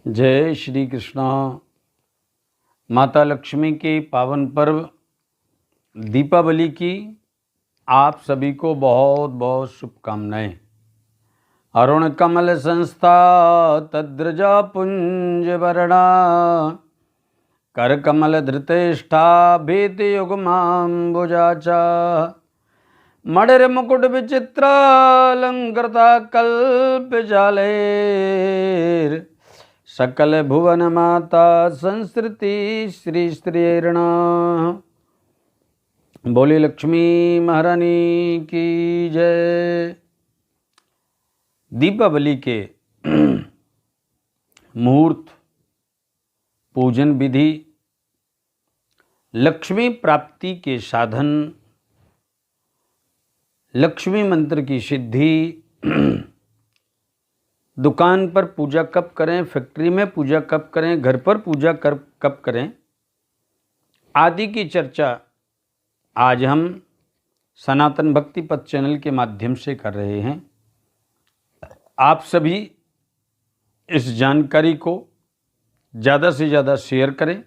जय श्री कृष्णा। माता लक्ष्मी के पावन पर्व दीपावली की आप सभी को बहुत बहुत शुभकामनाएं। अरुण कमल संस्था तद्रजा पुंज वर्णा कर कमल धृतेष्ठा भेद युगमाम्बुजाचा मणिर मुकुट विचित्रालंकृता कल्प जालेर सकल भुवन माता संस्कृति श्री स्त्रीर्णा। बोली लक्ष्मी महारानी की जय। दीपावली के मुहूर्त, पूजन विधि, लक्ष्मी प्राप्ति के साधन, लक्ष्मी मंत्र की सिद्धि, दुकान पर पूजा कब करें, फैक्ट्री में पूजा कब करें, घर पर पूजा कब करें आदि की चर्चा आज हम सनातन भक्ति पथ चैनल के माध्यम से कर रहे हैं। आप सभी इस जानकारी को ज़्यादा से ज़्यादा शेयर करें,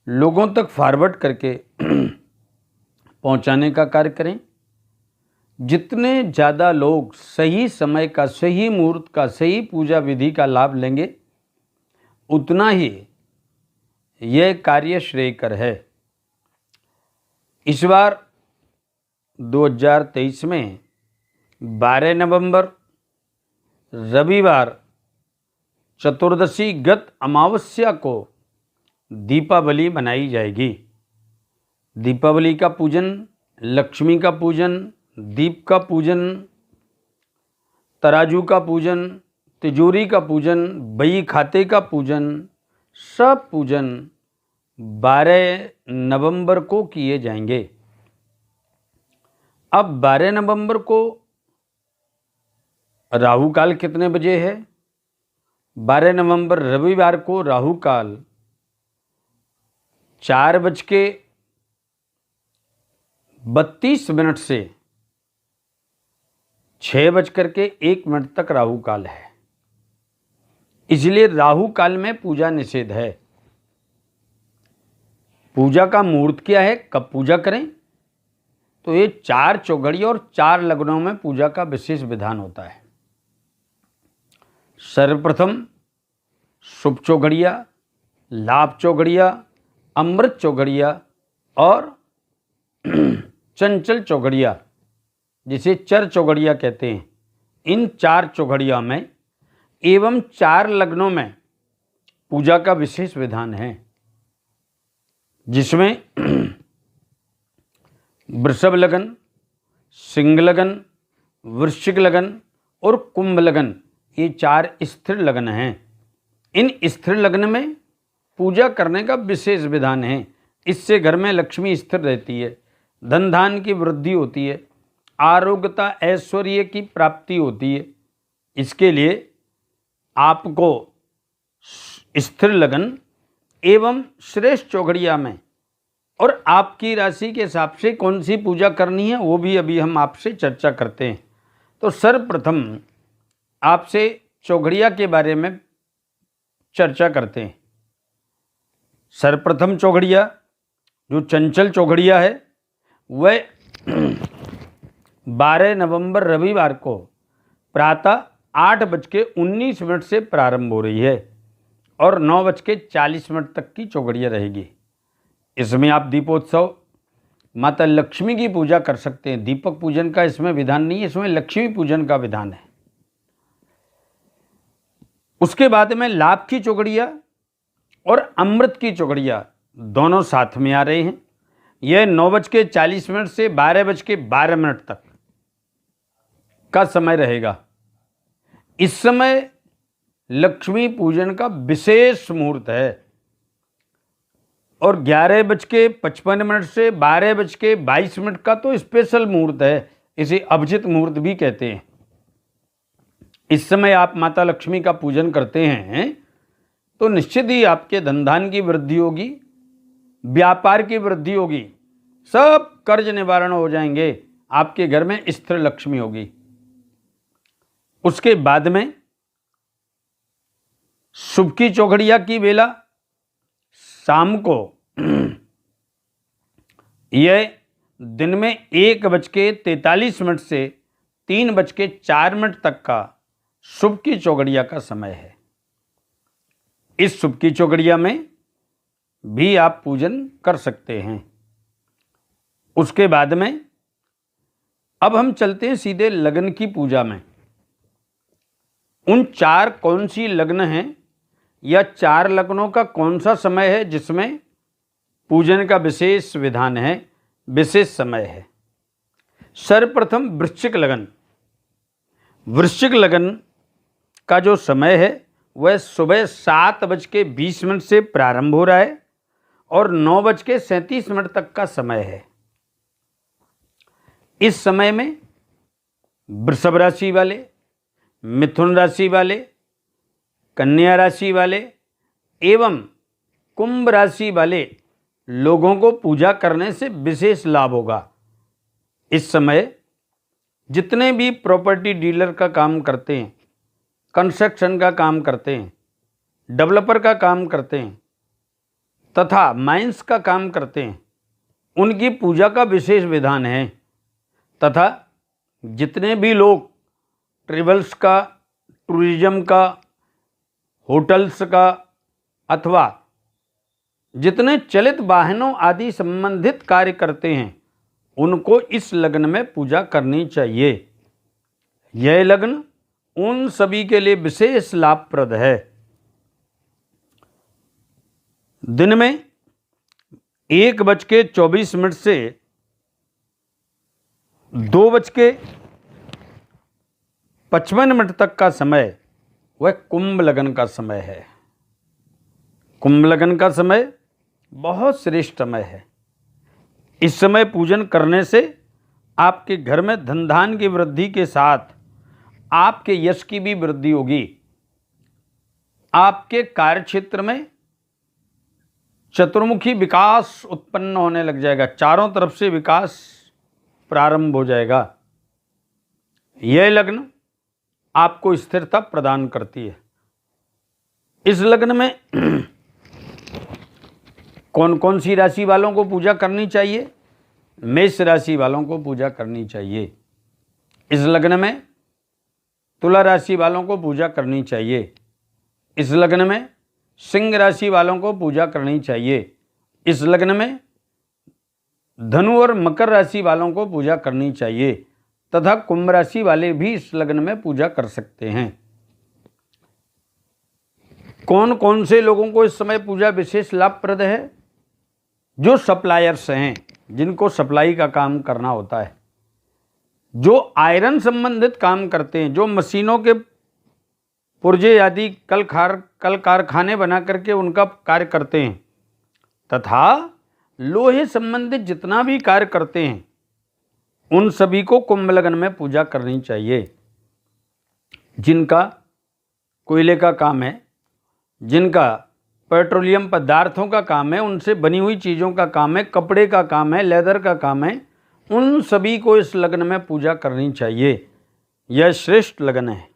लोगों तक फॉरवर्ड करके पहुंचाने का कार्य करें। जितने ज़्यादा लोग सही समय का, सही मुहूर्त का, सही पूजा विधि का लाभ लेंगे उतना ही यह कार्य श्रेयकर है। इस बार 2023 में 12 नवंबर रविवार चतुर्दशी गत अमावस्या को दीपावली मनाई जाएगी। दीपावली का पूजन, लक्ष्मी का पूजन, दीप का पूजन, तराजू का पूजन, तिजोरी का पूजन, बही खाते का पूजन, सब पूजन 12 नवंबर को किए जाएंगे। अब 12 नवंबर को राहु काल कितने बजे है? 12 नवंबर रविवार को राहु काल 4:32 से 6:01 तक राहु काल है। इसलिए राहु काल में पूजा निषेध है। पूजा का मुहूर्त क्या है, कब पूजा करें? तो ये 4 चौघड़िया और 4 लग्नों में पूजा का विशेष विधान होता है। सर्वप्रथम शुभ चौघड़िया, लाभ चौघड़िया, अमृत चौघड़िया और चंचल चौघड़िया, जिसे चर चौघड़िया कहते हैं, इन 4 चौघड़िया में एवं 4 लग्नों में पूजा का विशेष विधान है, जिसमें वृषभ लगन, सिंह लगन, वृश्चिक लगन और कुंभ लगन, ये 4 स्थिर लगन हैं। इन स्थिर लग्न में पूजा करने का विशेष विधान है। इससे घर में लक्ष्मी स्थिर रहती है, धन धान की वृद्धि होती है, आरोग्यता ऐश्वर्य की प्राप्ति होती है। इसके लिए आपको स्थिर लगन एवं श्रेष्ठ चौघड़िया में और आपकी राशि के हिसाब से कौन सी पूजा करनी है वो भी अभी हम आपसे चर्चा करते हैं। तो सर्वप्रथम आपसे चौघड़िया के बारे में चर्चा करते हैं। सर्वप्रथम चौघड़िया जो चंचल चौघड़िया है वह 12 नवंबर रविवार को प्रातः 8:19 से प्रारंभ हो रही है और 9:40 तक की चौघड़िया रहेगी। इसमें आप दीपोत्सव, माता लक्ष्मी की पूजा कर सकते हैं। दीपक पूजन का इसमें विधान नहीं है, इसमें लक्ष्मी पूजन का विधान है। उसके बाद में लाभ की चौघड़िया और अमृत की चौघड़िया दोनों साथ में आ रहे हैं। यह 9:40 से 12:12 तक का समय रहेगा। इस समय लक्ष्मी पूजन का विशेष मुहूर्त है और 11:55 से 12:22 का तो स्पेशल मुहूर्त है। इसे अभिजित मुहूर्त भी कहते हैं। इस समय आप माता लक्ष्मी का पूजन करते हैं तो निश्चित ही आपके धनधान की वृद्धि होगी, व्यापार की वृद्धि होगी, सब कर्ज निवारण हो जाएंगे, आपके घर में स्थिर लक्ष्मी होगी। उसके बाद में शुभ की चौघड़िया की बेला शाम को यह दिन में 1:43 से 3:04 तक का शुभ की चौघड़िया का समय है। इस शुभ की चौघड़िया में भी आप पूजन कर सकते हैं। उसके बाद में अब हम चलते हैं सीधे लग्न की पूजा में। उन 4 कौन सी लग्न हैं या 4 लग्नों का कौन सा समय है जिसमें पूजन का विशेष विधान है, विशेष समय है। सर्वप्रथम वृश्चिक लगन। वृश्चिक लगन का जो समय है वह सुबह 7:20 से प्रारंभ हो रहा है और 9:37 तक का समय है। इस समय में वृषभ राशि वाले, मिथुन राशि वाले, कन्या राशि वाले एवं कुंभ राशि वाले लोगों को पूजा करने से विशेष लाभ होगा। इस समय जितने भी प्रॉपर्टी डीलर का काम करते हैं, कंस्ट्रक्शन का काम करते हैं, डेवलपर का काम करते हैं तथा माइंस का काम करते हैं, उनकी पूजा का विशेष विधान है। तथा जितने भी लोग ट्रेवल्स का, टूरिज्म का, होटल्स का अथवा जितने चलित वाहनों आदि संबंधित कार्य करते हैं उनको इस लग्न में पूजा करनी चाहिए। यह लग्न उन सभी के लिए विशेष लाभप्रद है। दिन में 1:24 से 2:55 तक का समय वह कुंभ लगन का समय है। कुंभ लगन का समय बहुत श्रेष्ठ समय है। इस समय पूजन करने से आपके घर में धन धान की वृद्धि के साथ आपके यश की भी वृद्धि होगी। आपके कार्यक्षेत्र में चतुर्मुखी विकास उत्पन्न होने लग जाएगा, चारों तरफ से विकास प्रारंभ हो जाएगा। यह लग्न आपको स्थिरता प्रदान करती है। इस लग्न में कौन कौन सी राशि वालों को पूजा करनी चाहिए? मेष राशि वालों को पूजा करनी चाहिए। इस लग्न में तुला राशि वालों को पूजा करनी चाहिए। इस लग्न में सिंह राशि वालों को पूजा करनी चाहिए। इस लग्न में धनु और मकर राशि वालों को पूजा करनी चाहिए तथा कुंभ राशि वाले भी इस लग्न में पूजा कर सकते हैं। कौन कौन से लोगों को इस समय पूजा विशेष लाभप्रद है? जो सप्लायर्स हैं, जिनको सप्लाई का काम करना होता है, जो आयरन संबंधित काम करते हैं, जो मशीनों के पुर्जे आदि कल कारखाने बना करके उनका कार्य करते हैं तथा लोहे संबंधित जितना भी कार्य करते हैं उन सभी को कुंभ लगन में पूजा करनी चाहिए। जिनका कोयले का काम है, जिनका पेट्रोलियम पदार्थों का काम है, उनसे बनी हुई चीज़ों का काम है, कपड़े का काम है, लेदर का काम है, उन सभी को इस लगन में पूजा करनी चाहिए। यह श्रेष्ठ लगन है।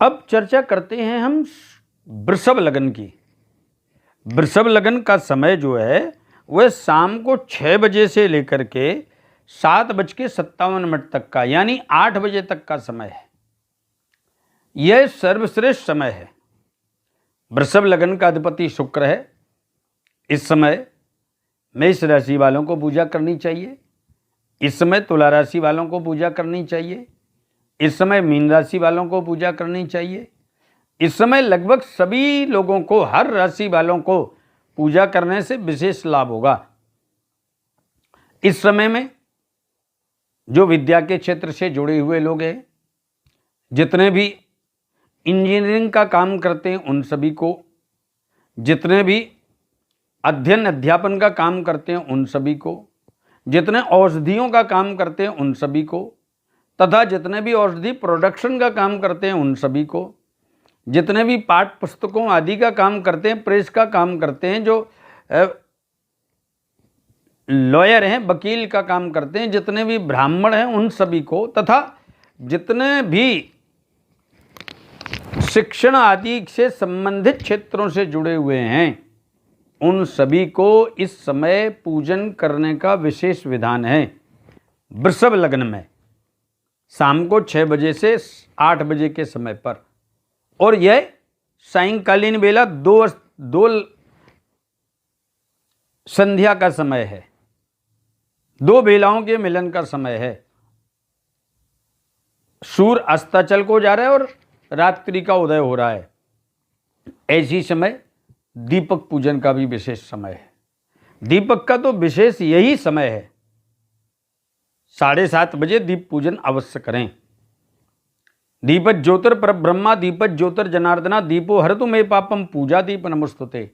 अब चर्चा करते हैं हम वृषभ लगन की। वृषभ लगन का समय जो है वह शाम को 6 बजे से लेकर के 7:57 तक का, यानी 8 बजे तक का समय है। यह सर्वश्रेष्ठ समय है। वृषभ लगन का अधिपति शुक्र है। इस समय मेष राशि वालों को पूजा करनी चाहिए। इस समय तुला राशि वालों को पूजा करनी चाहिए। इस समय मीन राशि वालों को पूजा करनी चाहिए। इस समय लगभग सभी लोगों को, हर राशि वालों को पूजा करने से विशेष लाभ होगा। इस समय में जो विद्या के क्षेत्र से जुड़े हुए लोग हैं, जितने भी इंजीनियरिंग का काम करते हैं उन सभी को, जितने भी अध्ययन अध्यापन का काम करते हैं उन सभी को, जितने औषधियों का काम करते हैं उन सभी को तथा जितने भी औषधि प्रोडक्शन का काम करते हैं उन सभी को, जितने भी पाठ पुस्तकों आदि का काम करते हैं, प्रेस का काम करते हैं, जो लॉयर हैं, वकील का काम करते हैं, जितने भी ब्राह्मण हैं उन सभी को, तथा जितने भी शिक्षण आदि से संबंधित क्षेत्रों से जुड़े हुए हैं, उन सभी को इस समय पूजन करने का विशेष विधान है। वृषभ लग्न में शाम को 6 बजे से 8 बजे के समय पर, और यह सायंकालीन बेला दो संध्या का समय है, 2 बेलाओं के मिलन का समय है। सूर्य अस्ताचल को जा रहा है और रात्रि का उदय हो रहा है। ऐसी समय दीपक पूजन का भी विशेष समय है। दीपक का तो विशेष यही समय है। 7:30 बजे दीप पूजन अवश्य करें। दीपक ज्योतिर परब्रह्मा दीपक ज्योतिर जनार्दना दीपो हरतु मे पापम पूजा दीप नमस्तुते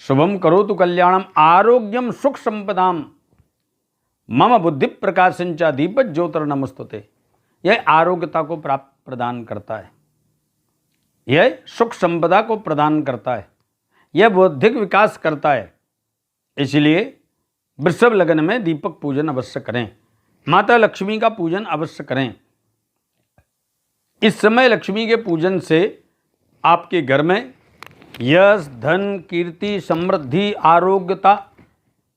शुभम करोतु कल्याणम आरोग्यम सुख संपदाम मम बुद्धि प्रकाशंचा दीपक ज्योतिर नमस्तुते। यह आरोग्यता को प्राप्त प्रदान करता है, यह सुख संपदा को प्रदान करता है, यह बौद्धिक विकास करता है। इसलिए वृषभ लग्न में दीपक पूजन अवश्य करें। माता लक्ष्मी का पूजन अवश्य करें। इस समय लक्ष्मी के पूजन से आपके घर में यश, धन, कीर्ति, समृद्धि, आरोग्यता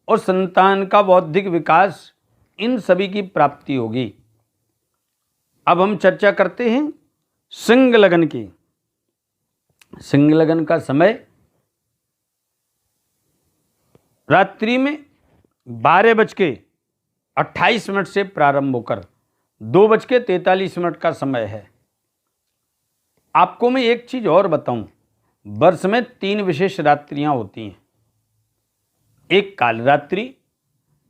और संतान का बौद्धिक विकास, इन सभी की प्राप्ति होगी। अब हम चर्चा करते हैं सिंह लगन की। सिंह लगन का समय रात्रि में 12:28 से प्रारंभ होकर 2:43 का समय है। आपको मैं एक चीज और बताऊं, वर्ष में 3 विशेष रात्रियां होती हैं, एक कालरात्रि,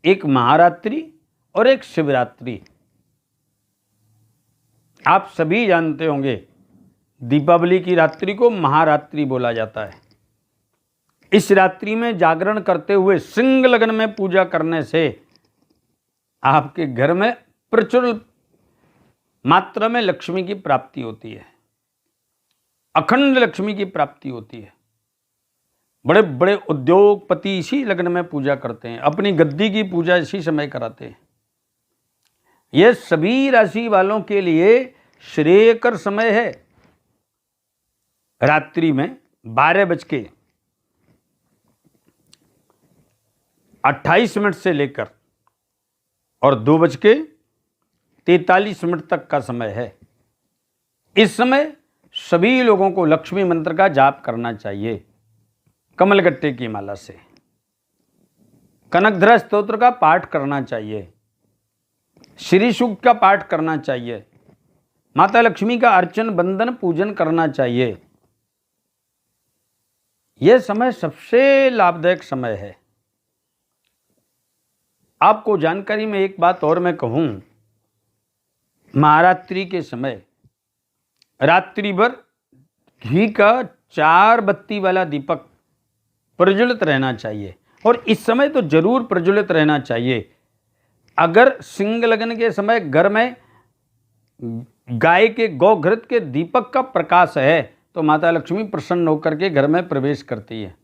एक महारात्रि और एक शिवरात्रि। आप सभी जानते होंगे दीपावली की रात्रि को महारात्रि बोला जाता है। इस रात्रि में जागरण करते हुए सिंह लग्न में पूजा करने से आपके घर में प्रचुर मात्रा में लक्ष्मी की प्राप्ति होती है, अखंड लक्ष्मी की प्राप्ति होती है। बड़े बड़े उद्योगपति इसी लग्न में पूजा करते हैं, अपनी गद्दी की पूजा इसी समय कराते हैं। यह सभी राशि वालों के लिए श्रेयकर समय है। रात्रि में 12:28 से लेकर और 2:43 तक का समय है। इस समय सभी लोगों को लक्ष्मी मंत्र का जाप करना चाहिए, कमलगट्टे की माला से कनकधरा स्तोत्र का पाठ करना चाहिए, श्री सूक्त का पाठ करना चाहिए, माता लक्ष्मी का अर्चन बंदन पूजन करना चाहिए। यह समय सबसे लाभदायक समय है। आपको जानकारी में एक बात और मैं कहूं, महारात्रि के समय रात्रि भर घी का 4 बत्ती वाला दीपक प्रज्वलित रहना चाहिए, और इस समय तो जरूर प्रज्वलित रहना चाहिए। अगर सिंह लगन के समय घर में गाय के गौघृत के दीपक का प्रकाश है तो माता लक्ष्मी प्रसन्न होकर के घर में प्रवेश करती है।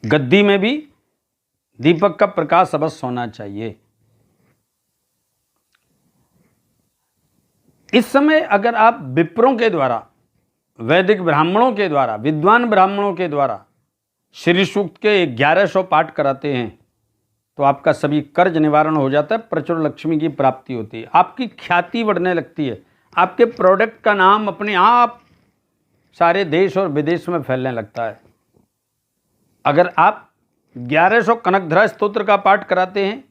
गद्दी में भी दीपक का प्रकाश अवश्य होना चाहिए। इस समय अगर आप विप्रों के द्वारा, वैदिक ब्राह्मणों के द्वारा, विद्वान ब्राह्मणों के द्वारा श्री सूक्त के 1100 पाठ कराते हैं तो आपका सभी कर्ज निवारण हो जाता है, प्रचुर लक्ष्मी की प्राप्ति होती है, आपकी ख्याति बढ़ने लगती है, आपके प्रोडक्ट का नाम अपने आप सारे देश और विदेश में फैलने लगता है। अगर आप 1100 कनकधरा स्तोत्र का पाठ कराते हैं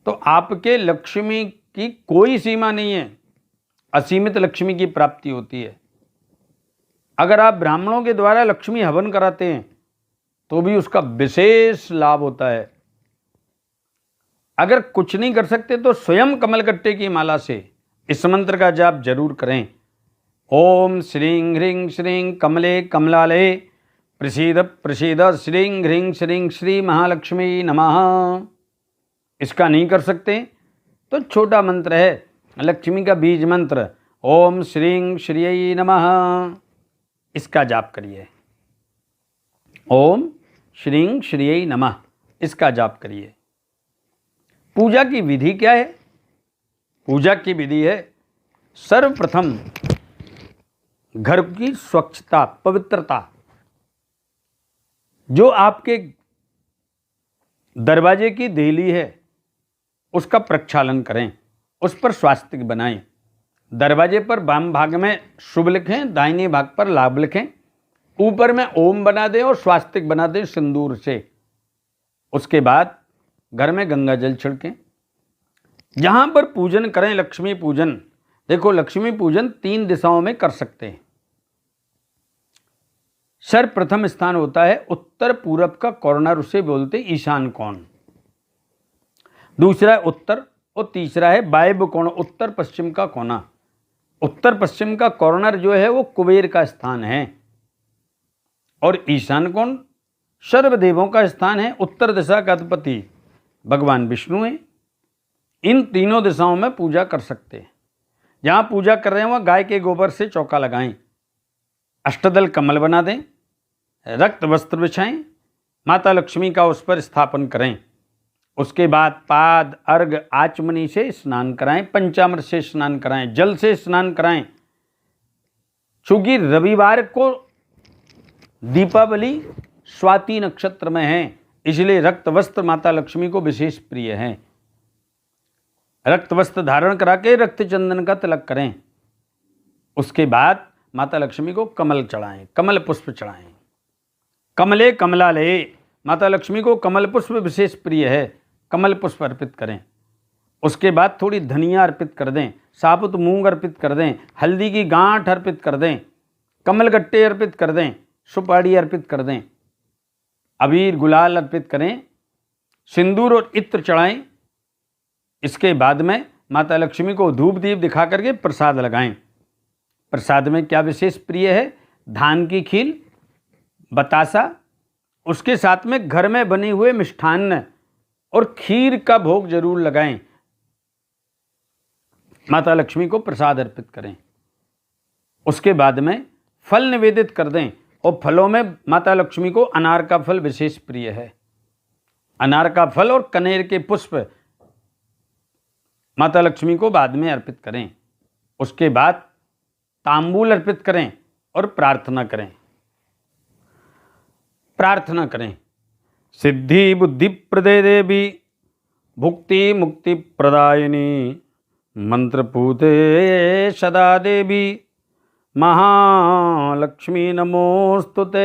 तो आपके लक्ष्मी की कोई सीमा नहीं है, असीमित लक्ष्मी की प्राप्ति होती है। अगर आप ब्राह्मणों के द्वारा लक्ष्मी हवन कराते हैं तो भी उसका विशेष लाभ होता है। अगर कुछ नहीं कर सकते तो स्वयं कमलगट्टे की माला से इस मंत्र का जाप जरूर करें। ओम श्रीं ह्रीं श्रीं कमले कमलालये प्रसीद प्रसीद श्रीं ह्रीं श्रीं श्री महालक्ष्मी नमः। इसका नहीं कर सकते तो छोटा मंत्र है लक्ष्मी का बीज मंत्र, ओम श्रीं श्रीयै नमः, इसका जाप करिए। ओम श्रीं श्रीयै नमः, इसका जाप करिए। पूजा की विधि क्या है? पूजा की विधि है, सर्वप्रथम घर की स्वच्छता, पवित्रता, जो आपके दरवाजे की देहली है उसका प्रक्षालन करें, उस पर स्वास्तिक बनाएं। दरवाजे पर वाम भाग में शुभ लिखें, दाहिने भाग पर लाभ लिखें, ऊपर में ओम बना दें और स्वास्तिक बना दें सिंदूर से। उसके बाद घर में गंगा जल छिड़कें। जहां पर पूजन करें, लक्ष्मी पूजन, देखो लक्ष्मी पूजन 3 दिशाओं में कर सकते हैं। सर्वप्रथम स्थान होता है उत्तर पूरब का कॉर्नर, उसे बोलते ईशान कोण। दूसरा है उत्तर और तीसरा है वायव्य कोण, उत्तर पश्चिम का कोना। उत्तर पश्चिम का कॉर्नर जो है वो कुबेर का स्थान है और ईशान कोण सर्वदेवों का स्थान है। उत्तर दिशा का अधिपति भगवान विष्णु है। इन तीनों दिशाओं में पूजा कर सकते हैं। जहां पूजा कर रहे हैं वहां गाय के गोबर से चौका लगाएं, अष्टदल कमल बना दें, रक्त वस्त्र बिछाएं, माता लक्ष्मी का उस पर स्थापन करें। उसके बाद पाद अर्घ आचमनी से स्नान कराएं, पंचामृत से स्नान कराएं, जल से स्नान कराएं। चूंकि रविवार को दीपावली स्वाति नक्षत्र में है, इसलिए रक्त वस्त्र माता लक्ष्मी को विशेष प्रिय है। रक्त वस्त्र धारण करा के रक्त चंदन का तिलक करें। उसके बाद माता लक्ष्मी को कमल चढ़ाएं, कमल पुष्प चढ़ाएं। कमले कमलालये, माता लक्ष्मी को कमल पुष्प विशेष प्रिय है, कमल पुष्प अर्पित करें। उसके बाद थोड़ी धनिया अर्पित कर दें, साबुत मूंग अर्पित कर दें, हल्दी की गांठ अर्पित कर दें, कमल गट्टे अर्पित कर दें, सुपारी अर्पित कर दें, अबीर गुलाल अर्पित करें, सिंदूर और इत्र चढ़ाएं। इसके बाद में माता लक्ष्मी को धूप दीप दिखा करके प्रसाद लगाएं। प्रसाद में क्या विशेष प्रिय है? धान की खीर, बतासा, उसके साथ में घर में बने हुए मिष्ठान्न और खीर का भोग जरूर लगाएं। माता लक्ष्मी को प्रसाद अर्पित करें। उसके बाद में फल निवेदित कर दें और फलों में माता लक्ष्मी को अनार का फल विशेष प्रिय है। अनार का फल और कनेर के पुष्प माता लक्ष्मी को बाद में अर्पित करें। उसके बाद तांबूल अर्पित करें और प्रार्थना करें। प्रार्थना करें, सिद्धि बुद्धि प्रदे देवी भुक्ति मुक्ति प्रदायिनी मंत्रपूते सदा देवी महालक्ष्मी नमोस्तुते।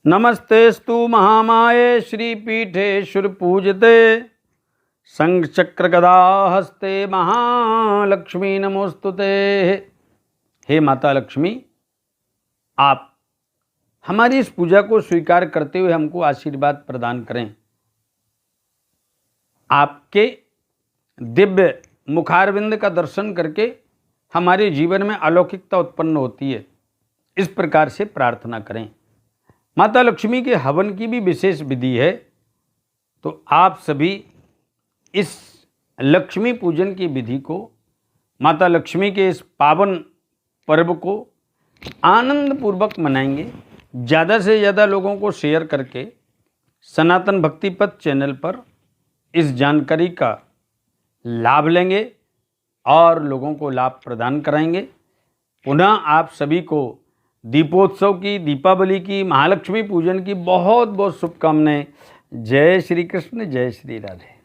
नमस्तेस्तु महामाये श्रीपीठेश्वर पूजते शंख चक्र गदा हस्ते महालक्ष्मी नमोस्तुते। हे माता लक्ष्मी, आप हमारी इस पूजा को स्वीकार करते हुए हमको आशीर्वाद प्रदान करें। आपके दिव्य मुखारविंद का दर्शन करके हमारे जीवन में अलौकिकता उत्पन्न होती है। इस प्रकार से प्रार्थना करें। माता लक्ष्मी के हवन की भी विशेष विधि है, तो आप सभी इस लक्ष्मी पूजन की विधि को, माता लक्ष्मी के इस पावन पर्व को आनंद पूर्वक मनाएंगे। ज़्यादा से ज़्यादा लोगों को शेयर करके सनातन भक्ति पथ चैनल पर इस जानकारी का लाभ लेंगे और लोगों को लाभ प्रदान कराएंगे। पुनः आप सभी को दीपोत्सव की, दीपावली की, महालक्ष्मी पूजन की बहुत बहुत शुभकामनाएं। जय श्री कृष्ण, जय श्री राधे।